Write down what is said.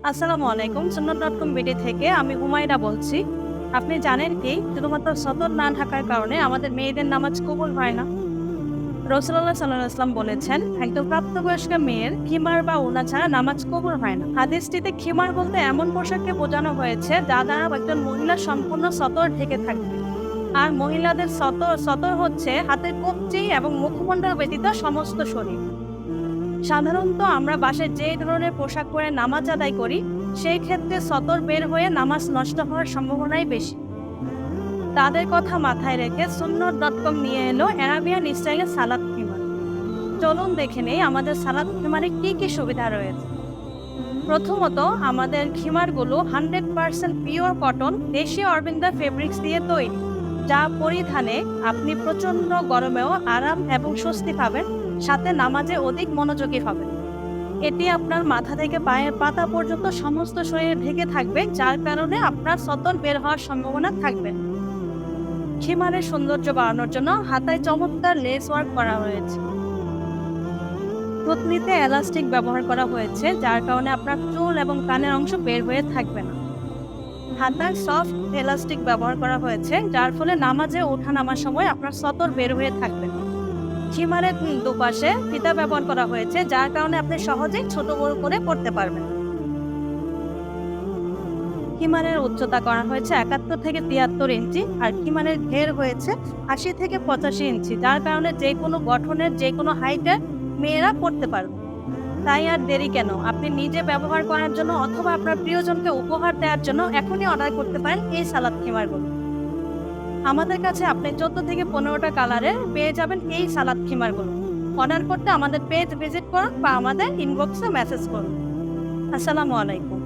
আসসালামু আলাইকুম। সুন্নত.কম বিডি থেকে আমি হুমায়রা বলছি। আপনি জানেন কি শুধুমাত্র সতর না থাকার কারণে আমাদের মেয়েদের নামাজ কবুল হয় না। রাসূলুল্লাহ সাল্লাল্লাহু আলাইহি ওয়াসাল্লাম বলেছেন, একদম প্রাপ্তবয়স্ক মেয়ের খিমার বা ওড়না ছাড়া নামাজ কবুল হয় না। হাদিসটিতে খিমার বলতে এমন পোশাককে বোঝানো হয়েছে যা দ্বারা একজন মহিলা সম্পূর্ণ সতর ঢেকে থাকবে। আর মহিলাদের সতর সতর হচ্ছে হাতের কবজি এবং মুখমণ্ডল ব্যতীত সমস্ত শরীর। সাধারণত আমরা বাসায় যে ধরনের পোশাক পরে নামাজ আদায় করি সেই ক্ষেত্রে সতর বের হয়ে নামাজ নষ্ট হওয়ার সম্ভাবনাই বেশি। তাদের কথা মাথায় রেখে সুন্নত.কম নিয়ে এলো অ্যারাবিয়ান স্টাইলে সালাদ খিমার। চলুন দেখে নেই আমাদের সালাদ খিমারে কি কি সুবিধা রয়েছে। প্রথমত, আমাদের খিমারগুলো 100% পিওর কটন দেশীয় অরবিন্দা ফেব্রিক্স দিয়ে তৈরি, যা পরিধানে আপনি প্রচন্ড গরমেও আরাম এবং স্বস্তি পাবেন, সাথে নামাজে অধিক মনোযোগী হবেন। এটি আপনার মাথা থেকে পায়ের পাতা পর্যন্ত সমস্ত শরীর ঢেকে থাকবে, যার কারণে আপনার সতর বের হওয়ার সম্ভাবনা থাকবে না। খিমারের সৌন্দর্য বাড়ানোর জন্য হাতায় চমৎকার লেস ওয়ার্ক করা হয়েছে। পুঁটলিতে এলাস্টিক ব্যবহার করা হয়েছে, যার কারণে আপনার চুল এবং কানের অংশ বের হয়ে থাকবে না। হাতায় সফট এলাস্টিক ব্যবহার করা হয়েছে, যার ফলে নামাজে ওঠা নামার সময় আপনার সতর বের হয়ে থাকবে না। খিমারের দুপাশে ফিতা ব্যবহার করা হয়েছে, যার কারণে আপনি সহজেই ছোট বড় করে পড়তে পারবেন। খিমারের উচ্চতা করা হয়েছে 71 থেকে 73 ইঞ্চি, আর খিমারের ঘের হয়েছে 80 থেকে 85 ইঞ্চি, যার কারণে যে কোনো গঠনের যে কোনো হাইটের মেয়েরা পড়তে পারবে। তাই আর দেরি কেন, আপনি নিজে ব্যবহার করার জন্য অথবা আপনার প্রিয়জনকে উপহার দেওয়ার জন্য এখনই অর্ডার করতে পারেন এই সালাদ খিমারগুলো। আমাদের কাছে আপনি 14 থেকে 15টা কালারের পেয়ে যাবেন এই সালাদ খিমারগুলো। অর্ডার করতে আমাদের পেজ ভিজিট করুন বা আমাদের ইনবক্সে মেসেজ করুন। আসসালামু আলাইকুম।